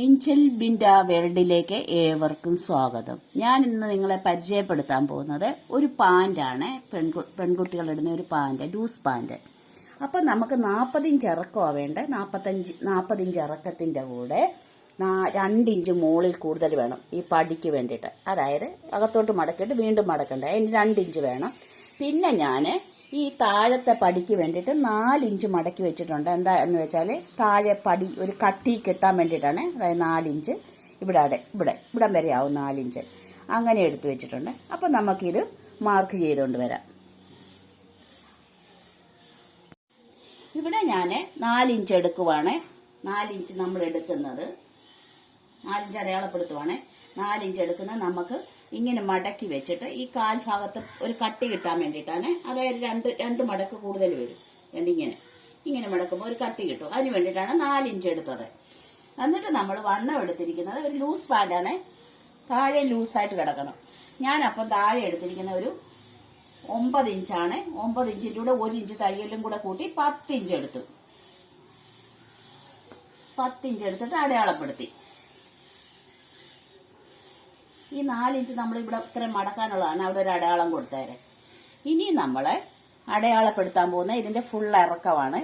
Angel Binda വേൾഡിലേക്ക് ഏവർക്കും സ്വാഗതം. ഞാൻ ഇന്ന് നിങ്ങളെ പരിചയപ്പെടുത്താൻ പോകുന്നത് ഒരു പാൻ്റാണ്. പെൺകുട്ടികൾ ഇടുന്ന ഒരു പാൻറ്, ലൂസ് പാൻറ്. അപ്പം നമുക്ക് 40 ഇഞ്ച് ഇറക്കമാണ് വേണ്ടത്. 40 ഇഞ്ച് ഇറക്കത്തിൻ്റെ കൂടെ 2 ഇഞ്ച് മുകളിൽ കൂടുതൽ വേണം ഈ പടിക്ക് വേണ്ടിയിട്ട്. അതായത് അകത്തോട്ട് മടക്കിയിട്ട് വീണ്ടും മടക്കണ്ടേ, അതിന് 2 ഇഞ്ച് വേണം. പിന്നെ ഞാൻ ഈ താഴത്തെ പടിക്ക് വേണ്ടിയിട്ട് 4 ഇഞ്ച് മടക്കി വെച്ചിട്ടുണ്ട്. എന്താ എന്ന് വെച്ചാൽ താഴെ പടി ഒരു കട്ടി കിട്ടാൻ വേണ്ടിയിട്ടാണ്. അതായത് 4 ഇഞ്ച് ഇവിടം വരെ ആവും 4 ഇഞ്ച് അങ്ങനെ എടുത്തു വെച്ചിട്ടുണ്ട്. അപ്പം നമുക്കിത് മാർക്ക് ചെയ്തുകൊണ്ട് വരാം. ഇവിടെ ഞാൻ 4 ഇഞ്ച് എടുക്കുവാണ്. 4 ഇഞ്ച് നമ്മൾ എടുക്കുന്നത് 4 ഇഞ്ച് അടയാളപ്പെടുത്തുവാണ്. 4 ഇഞ്ച് എടുക്കുന്നത് നമുക്ക് ഇങ്ങനെ മടക്കി വെച്ചിട്ട് ഈ കാൽ ഭാഗത്ത് ഒരു കട്ടി കിട്ടാൻ വേണ്ടിയിട്ടാണ്. അതായത് രണ്ട് മടക്ക് കൂടുതൽ വരും. ഇങ്ങനെ മടക്കുമ്പോൾ ഒരു കട്ടി കിട്ടും. അതിന് വേണ്ടിയിട്ടാണ് 4 ഇഞ്ച് എടുത്തത്. എന്നിട്ട് നമ്മൾ വണ്ണം എടുത്തിരിക്കുന്നത് ഒരു ലൂസ് പാൻ്റാണ്. താഴെ ലൂസായിട്ട് കിടക്കണം. ഞാനപ്പം താഴെ എടുത്തിരിക്കുന്ന ഒരു 9 ഇഞ്ചാണ്. 9 ഇഞ്ചിൻ്റെ കൂടെ 1 ഇഞ്ച് തയ്യലും കൂടെ കൂട്ടി 10 ഇഞ്ച് എടുത്തു. 10 ഇഞ്ച് എടുത്തിട്ട് അടയാളപ്പെടുത്തി. ഈ 4 ഇഞ്ച് നമ്മൾ ഇവിടെ ഇത്രയും മടക്കാനുള്ളതാണ്. അവിടെ ഒരു അടയാളം കൊടുത്തേരെ. ഇനി നമ്മൾ അടയാളപ്പെടുത്താൻ പോകുന്ന ഇതിന്റെ ഫുൾ ഇറക്കമാണ്.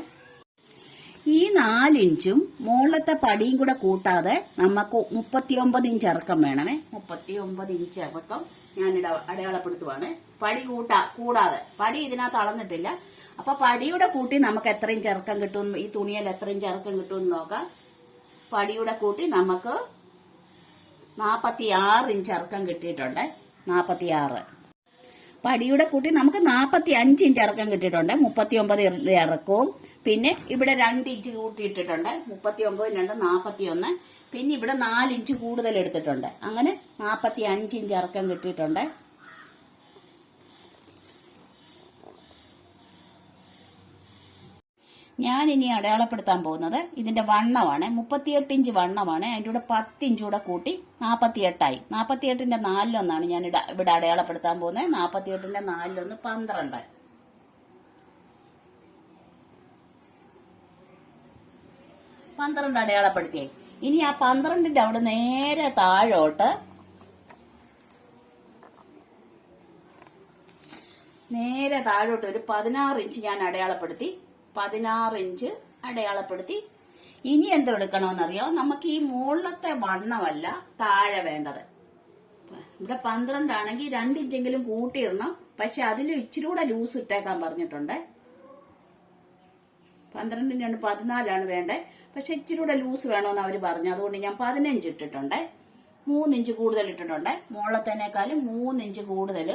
ഈ 4 ഇഞ്ചും മുകളിലത്തെ പടിയും കൂടെ കൂട്ടാതെ നമുക്ക് 39 ഇഞ്ച് ഇറക്കം വേണമേ. 39 ഇഞ്ച് ഇറക്കം ഞാൻ അടയാളപ്പെടുത്തുവാണ്. പടി കൂടാതെ. പടി ഇതിനകത്ത് അളന്നിട്ടില്ല. അപ്പൊ പടിയുടെ കൂട്ടി നമുക്ക് എത്ര ഇഞ്ച് ഇറക്കം കിട്ടും, ഈ തുണിയിൽ എത്ര ഇഞ്ച് ഇറക്കം കിട്ടും എന്ന് നോക്കാം. പടിയുടെ കൂട്ടി നമുക്ക് 46 ഇഞ്ച് ഇറക്കം കിട്ടിയിട്ടുണ്ട്. 46. പടിയുടെ കൂട്ടി നമുക്ക് 45 ഇഞ്ച് ഇറക്കം കിട്ടിയിട്ടുണ്ട്. 39 ഇറക്കവും പിന്നെ ഇവിടെ 2 ഇഞ്ച് കൂട്ടിയിട്ടിട്ടുണ്ട്. 39 2 41. പിന്നെ ഇവിടെ 4 ഇഞ്ച് കൂടുതൽ എടുത്തിട്ടുണ്ട്. അങ്ങനെ 45 ഇഞ്ച് ഇറക്കം കിട്ടിയിട്ടുണ്ട്. ഞാൻ ഇനി അടയാളപ്പെടുത്താൻ പോകുന്നത് ഇതിന്റെ വണ്ണമാണ്. 38 ഇഞ്ച് വണ്ണമാണ്. അതിൻ്റെ കൂടെ 10 ഇഞ്ച് കൂടെ കൂട്ടി 48ആയി. 48ന്റെ 4 ഞാൻ ഇവിടെ അടയാളപ്പെടുത്താൻ പോകുന്നത്. 48ന്റെ 4 12. 12 അടയാളപ്പെടുത്തിയേ. ഇനി ആ 12ന്റെ അവിടെ നേരെ താഴോട്ട് ഒരു 16 ഇഞ്ച് ഞാൻ അടയാളപ്പെടുത്തി. 16 ഇഞ്ച് അടയാളപ്പെടുത്തി. ഇനി എന്തെടുക്കണമെന്നറിയോ? നമുക്ക് ഈ മുകളിലത്തെ വണ്ണമല്ല താഴെ വേണ്ടത്. ഇവിടെ 12 ആണെങ്കിൽ 2 ഇഞ്ചെങ്കിലും കൂട്ടിയിടണം. പക്ഷെ അതിൽ ഇച്ചിരി കൂടെ ലൂസ് ഇട്ടേക്കാൻ പറഞ്ഞിട്ടുണ്ട്. 12 2 14 വേണ്ടേ. പക്ഷെ ഇച്ചിരി കൂടെ ലൂസ് വേണമെന്ന് അവർ പറഞ്ഞു. അതുകൊണ്ട് ഞാൻ 15 ഇട്ടിട്ടുണ്ട്. 3 ഇഞ്ച് കൂടുതൽ ഇട്ടിട്ടുണ്ട്. മുകളിലത്തേനേക്കാളും 3 ഇഞ്ച് കൂടുതൽ.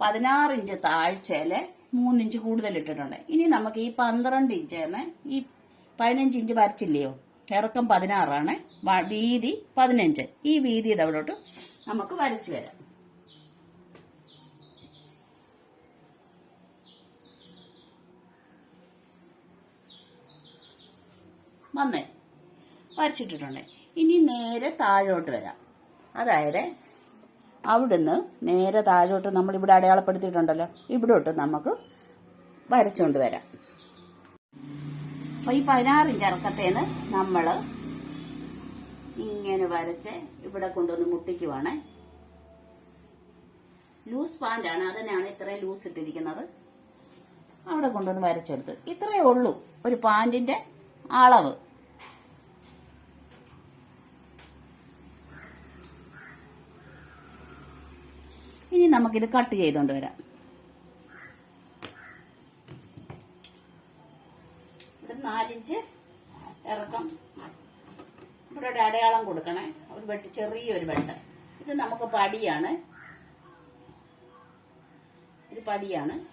16 ഇഞ്ച് താഴ്ചയില് 3 ഇഞ്ച് കൂടുതൽ ഇട്ടിട്ടുണ്ട്. ഇനി നമുക്ക് ഈ 12 ഇഞ്ച് ഈ 15 ഇഞ്ച് വരച്ചില്ലയോ, ഇറക്കം 16 വീതി 15. ഈ വീതിയുടെ അവിടോട്ട് നമുക്ക് വരച്ചു വരാം. വരച്ചിട്ടിട്ടുണ്ട്. ഇനി നേരെ താഴോട്ട് വരാം. അതായത് അവിടുന്ന് നേരെ താഴോട്ട് നമ്മളിവിടെ അടയാളപ്പെടുത്തിയിട്ടുണ്ടല്ലോ, ഇവിടോട്ട് നമുക്ക് വരച്ചുകൊണ്ട് വരാം. അപ്പൊ ഈ 16 ഇഞ്ച് ഇറക്കത്തേന്ന് നമ്മൾ ഇങ്ങനെ വരച്ച് ഇവിടെ കൊണ്ടുവന്ന് മുട്ടിക്കുവാണ്. ലൂസ് പാൻ്റാണ്, അതിനാണ് ഇത്രയും ലൂസ് ഇട്ടിരിക്കുന്നത്. അവിടെ കൊണ്ടുവന്ന് വരച്ചെടുത്ത്. ഇത്രയേ ഉള്ളൂ ഒരു പാൻറിന്റെ അളവ്. ഇനി നമുക്കിത് കട്ട് ചെയ്തുകൊണ്ട് വരാം. ഇവിടെ 4 ഇഞ്ച് ഇറക്കം. ഇവിടെ ഒരു അടയാളം കൊടുക്കണേ. ഒരു ചെറിയൊരു വെട്ട്. ഇത് നമുക്ക് പടിയാണ്.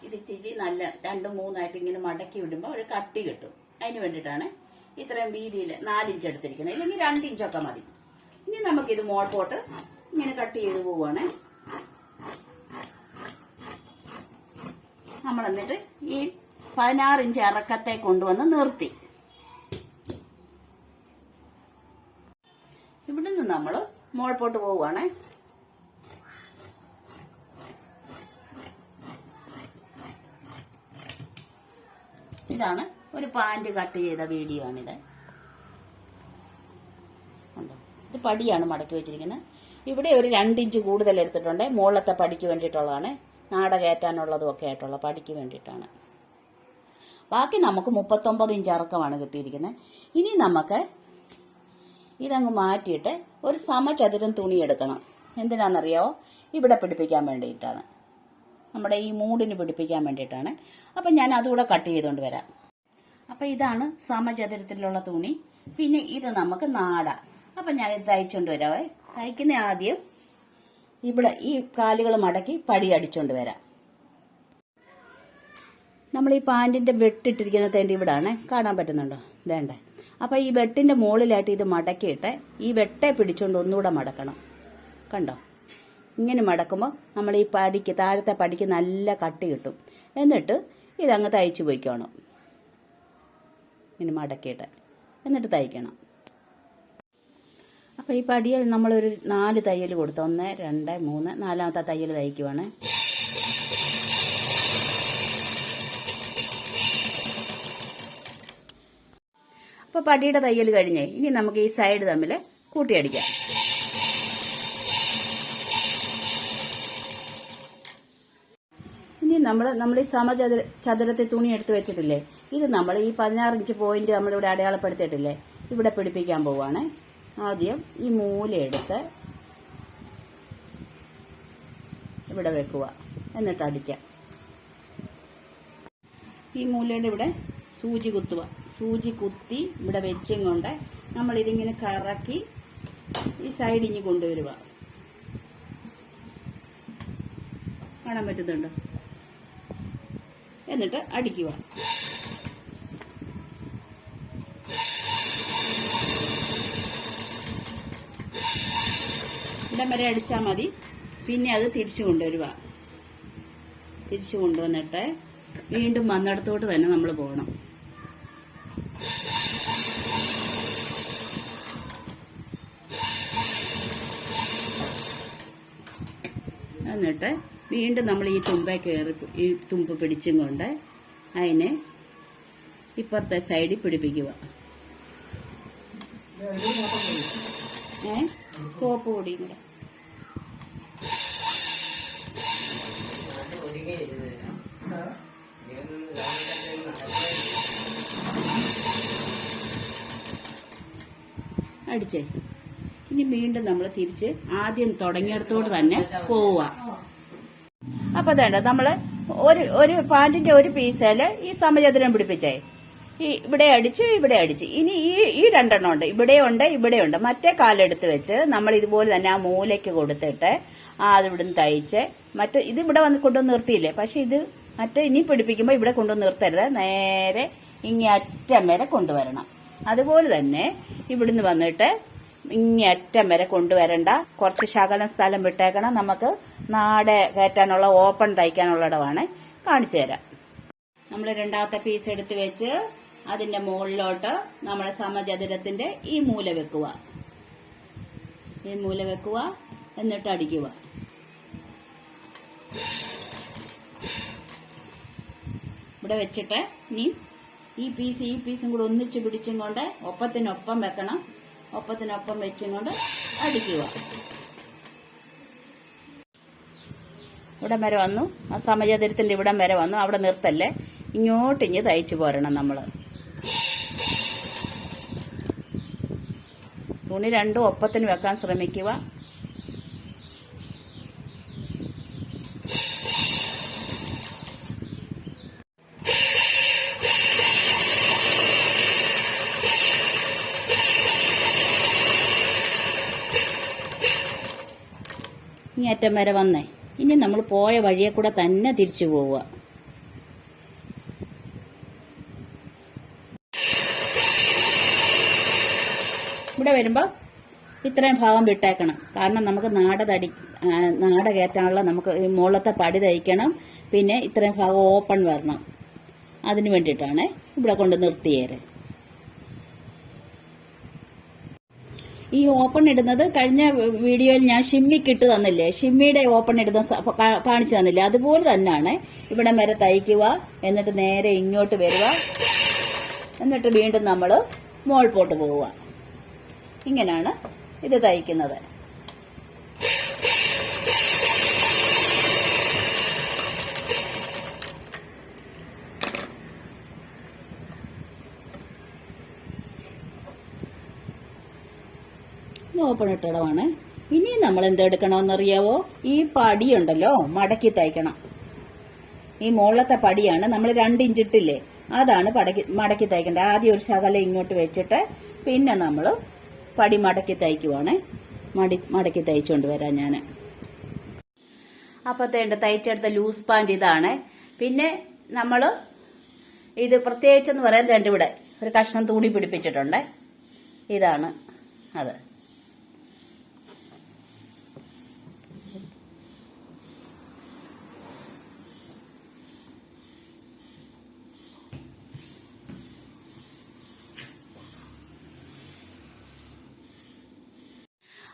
ഇത് ഇച്ചിരി നല്ല 2 3 ഇങ്ങനെ മടക്കി വിടുമ്പോൾ ഒരു കട്ടി കിട്ടും. അതിന് വേണ്ടിയിട്ടാണ് ഇത്രയും വീതിയിൽ 4 ഇഞ്ച് എടുത്തിരിക്കുന്നത്. ഇല്ലെങ്കിൽ 2 ഇഞ്ചൊക്കെ മതി. ഇനി നമുക്കിത് മോൾപോട്ട് ഇങ്ങനെ കട്ട് ചെയ്ത് പോവുകയാണ്. നമ്മൾ എന്നിട്ട് ഈ 16 ഇഞ്ച് ഇറക്കത്തെ കൊണ്ടുവന്ന് നിർത്തി. ഇവിടുന്ന് നമ്മൾ മോൾപോട്ട് പോവുകയാണ്. ഇതാണ് ഒരു പാൻറ് കട്ട് ചെയ്ത വീഡിയോ ആണിത്. ഉണ്ടോ? ഇത് പടിയാണ് മടക്കി വെച്ചിരിക്കുന്നത്. ഇവിടെ ഒരു 2 ഇഞ്ച് കൂടുതൽ എടുത്തിട്ടുണ്ട്. മുകളിലത്തെ പടിക്ക് വേണ്ടിയിട്ടുള്ളതാണ്. നാട കയറ്റാനുള്ളതും ഒക്കെ ആയിട്ടുള്ള പടിക്ക് വേണ്ടിയിട്ടാണ്. ബാക്കി നമുക്ക് 39 ഇഞ്ച് ഇറക്കമാണ് കിട്ടിയിരിക്കുന്നത്. ഇനി നമുക്ക് ഇതങ്ങ് മാറ്റിയിട്ട് ഒരു സമചതുരം തുണി എടുക്കണം. എന്തിനാണെന്നറിയാവോ? ഇവിടെ പിടിപ്പിക്കാൻ വേണ്ടിയിട്ടാണ്. നമ്മുടെ ഈ മൂടിന് പിടിപ്പിക്കാൻ വേണ്ടിയിട്ടാണ്. അപ്പം ഞാൻ അതുകൂടെ കട്ട് ചെയ്തുകൊണ്ട് വരാം. അപ്പം ഇതാണ് സമചതുരത്തിലുള്ള തുണി. പിന്നെ ഇത് നമുക്ക് നാട. അപ്പം ഞാനിത് തയ്ച്ചുകൊണ്ട് വരാവേ. തയ്ക്കുന്ന ആദ്യം ഇവിടെ ഈ കാലുകൾ മടക്കി പടി അടിച്ചുകൊണ്ട് വരാം. നമ്മൾ ഈ പാൻറ്റിൻ്റെ വെട്ടിട്ടിരിക്കുന്ന തേണ്ടി ഇവിടാണ്, കാണാൻ പറ്റുന്നുണ്ടോ? വേണ്ടേ. അപ്പം ഈ വെട്ടിൻ്റെ മുകളിലായിട്ട് ഇത് മടക്കിയിട്ട് ഈ വെട്ടെ പിടിച്ചുകൊണ്ട് ഒന്നുകൂടെ മടക്കണം. കണ്ടോ? ഇങ്ങനെ മടക്കുമ്പോൾ നമ്മൾ ഈ പടിക്ക്, താഴത്തെ പടിക്ക് നല്ല കട്ടി കിട്ടും. എന്നിട്ട് ഇതങ്ങ് തയ്ച്ചു പോയിക്കണം. ഇങ്ങനെ മടക്കിയിട്ട് എന്നിട്ട് തയ്ക്കണം. അപ്പോൾ ഈ പടിയിൽ നമ്മളൊരു 4 തയ്യൽ കൊടുത്തു. 1, 2, 3, 4ാമത്തെ തയ്യൽ തയ്ക്കുവാണ്. അപ്പോൾ പടിയുടെ തയ്യൽ കഴിഞ്ഞേ ഇനി നമുക്ക് ഈ സൈഡ് തമ്മിൽ കൂട്ടിയടിക്കാം. ഇനി നമ്മൾ ഈ ചതുരത്തിൽ തുണി എടുത്ത് വെച്ചിട്ടില്ലേ, ഇത് നമ്മൾ ഈ 16 ഇഞ്ച് പോയിന്റ് നമ്മളിവിടെ അടയാളപ്പെടുത്തിയിട്ടില്ലേ, ഇവിടെ പിടിപ്പിക്കാൻ പോവുകയാണ്. ആദ്യം ഈ മൂല എടുത്ത് ഇവിടെ വെക്കുക. എന്നിട്ട് അടിക്കാം. ഈ മൂലയുടെ ഇവിടെ സൂചി കുത്തുക. സൂചി കുത്തി ഇവിടെ വെച്ചും കൊണ്ട് നമ്മളിതിങ്ങനെ കറക്കി ഈ സൈഡ് ഇഞ്ഞ് കൊണ്ടുവരിക. കാണാൻ പറ്റുന്നുണ്ടോ? എന്നിട്ട് അടിക്കുക. ഇടം വരെ അടിച്ചാൽ മതി. പിന്നെ അത് തിരിച്ചു കൊണ്ടുവരിക. തിരിച്ചു കൊണ്ടുവന്നിട്ട് വീണ്ടും വന്നിടത്തോട്ട് തന്നെ നമ്മൾ പോകണം. എന്നിട്ട് വീണ്ടും നമ്മൾ ഈ തുമ്പേ കയറി ഈ തുമ്പ് പിടിച്ചും കൊണ്ട് അതിനെ ഇപ്പുറത്തെ സൈഡിൽ പിടിപ്പിക്കുക. സോപ്പ് പൊടിയും കൂടെ അടിച്ചേ. ഇനി വീണ്ടും നമ്മൾ തിരിച്ച് ആദ്യം തുടങ്ങിയിടത്തോട് തന്നെ പോവുക. അപ്പൊ അതേണ്ട നമ്മള് ഒരു പാൻറ്റിന്റെ ഒരു പീസേല് ഈ സമചതുരം പിടിപ്പിച്ചേ. ഈ ഇവിടെ അടിച്ച് ഇവിടെ അടിച്ച്. ഇനി ഈ 2 എണ്ണം ഉണ്ട്, ഇവിടെയുണ്ട് ഇവിടെയുണ്ട്. മറ്റേ കാലെടുത്ത് വെച്ച് നമ്മൾ ഇതുപോലെ തന്നെ ആ മൂലയ്ക്ക് കൊടുത്തിട്ട് അത് ഇവിടുന്ന് തയ്ച്ച് ഇത് ഇവിടെ വന്ന് കൊണ്ടുവന്ന് നിർത്തിയില്ലേ. പക്ഷെ ഇത് മറ്റേ ഇനി പിടിപ്പിക്കുമ്പോൾ ഇവിടെ കൊണ്ടുവന്ന് നിർത്തരുത്, നേരെ ഇങ്ങേ അറ്റം വരെ കൊണ്ടുവരണം. അതുപോലെ തന്നെ ഇവിടുന്ന് വന്നിട്ട് ഇങ്ങേ അറ്റം വരെ കൊണ്ടുവരണ്ട. കുറച്ച് ശകലം സ്ഥലം വിട്ടേക്കണം. നമുക്ക് നാടെ കയറ്റാനുള്ള ഓപ്പൺ തയ്ക്കാനുള്ള ഇടമാണ്. കാണിച്ചു തരാം. നമ്മൾ 2ാമത്തെ പീസ് എടുത്ത് വെച്ച് അതിന്റെ മുകളിലോട്ട് നമ്മുടെ സമചതുരത്തിന്റെ ഈ മൂല വെക്കുക. ഈ മൂല വെക്കുക. എന്നിട്ട് അടിക്കുക. ഇവിടെ വെച്ചിട്ട് ഇനി ഈ പീസും കൂടെ ഒന്നിച്ച് പിടിച്ചും കൊണ്ട് ഒപ്പത്തിനൊപ്പം വെക്കണം. ഒപ്പത്തിനൊപ്പം വെച്ചും കൊണ്ട് അടിക്കുക. ഇവിടം വരെ വന്നു. ആ സമചതുരത്തിന്റെ ഇവിടം വരെ വന്നു. അവിടെ നിർത്തല്ലേ, ഇങ്ങോട്ടിഞ്ഞ് തയ്ച്ചു പോരണം. നമ്മൾ തുണി 2 ഒപ്പത്തിന് വെക്കാൻ ശ്രമിക്കുക. ഇനി അറ്റം വരെ വന്നേ. ഇനി നമ്മൾ പോയ വഴിയെ കൂടെ തന്നെ തിരിച്ചു പോവുക. ഇവിടെ വരുമ്പോൾ ഇത്രയും ഭാഗം വിട്ടേക്കണം. കാരണം നമുക്ക് നാട കയറ്റാനുള്ള നമുക്ക് മുകളിലത്തെ പടി തയ്ക്കണം. പിന്നെ ഇത്രയും ഭാഗം ഓപ്പൺ വരണം. അതിന് വേണ്ടിയിട്ടാണ് ഇവിടെ കൊണ്ട് നിർത്തിയേര്. ഈ ഓപ്പൺ ഇടുന്നത് കഴിഞ്ഞ വീഡിയോയിൽ ഞാൻ ഷിമ്മിക്ക് ഇട്ട് തന്നില്ലേ, ഷിമ്മിയുടെ ഓപ്പൺ ഇടുന്ന കാണിച്ചു തന്നില്ലേ, അതുപോലെ തന്നെയാണ്. ഇവിടെ വരെ തയ്ക്കുക, എന്നിട്ട് നേരെ ഇങ്ങോട്ട് വരിക, എന്നിട്ട് വീണ്ടും നമ്മൾ മോൾപോട്ട് പോവുക. ഇങ്ങനെയാണ് ഇത് തയ്ക്കുന്നത്. ഓപ്പൺ ഇട്ടിടമാണ്. ഇനി നമ്മൾ എന്തെടുക്കണമെന്നറിയാവോ? ഈ പടിയുണ്ടല്ലോ, മടക്കി തയ്ക്കണം. ഈ മുകളിലത്തെ പടിയാണ് നമ്മൾ 2 ഇഞ്ച് ഇട്ടില്ലേ, അതാണ് മടക്കി തയ്ക്കേണ്ടത്. ആദ്യം ഒരു ശകലം ഇങ്ങോട്ട് വെച്ചിട്ട് പിന്നെ നമ്മൾ പടി മടക്കി തയ്ക്കുവാണ്. മടക്കി തയ്ച്ചുകൊണ്ട് വരാം ഞാൻ. അപ്പത്തേണ്ട തയ്ച്ചെടുത്ത ലൂസ് പാൻറ് ഇതാണ്. പിന്നെ നമ്മൾ ഇത് പ്രത്യേകിച്ചെന്ന് പറയാൻ ഇവിടെ ഒരു കഷ്ണം തുണി പിടിപ്പിച്ചിട്ടുണ്ട്. ഇതാണ് അത്.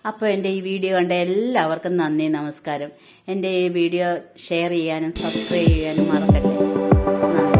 അപ്പോൾ എൻ്റെ ഈ വീഡിയോ കണ്ട എല്ലാവർക്കും നന്ദി, നമസ്കാരം. എൻ്റെ ഈ വീഡിയോ ഷെയർ ചെയ്യാനും സബ്സ്ക്രൈബ് ചെയ്യാനും മറക്കല്ലേ.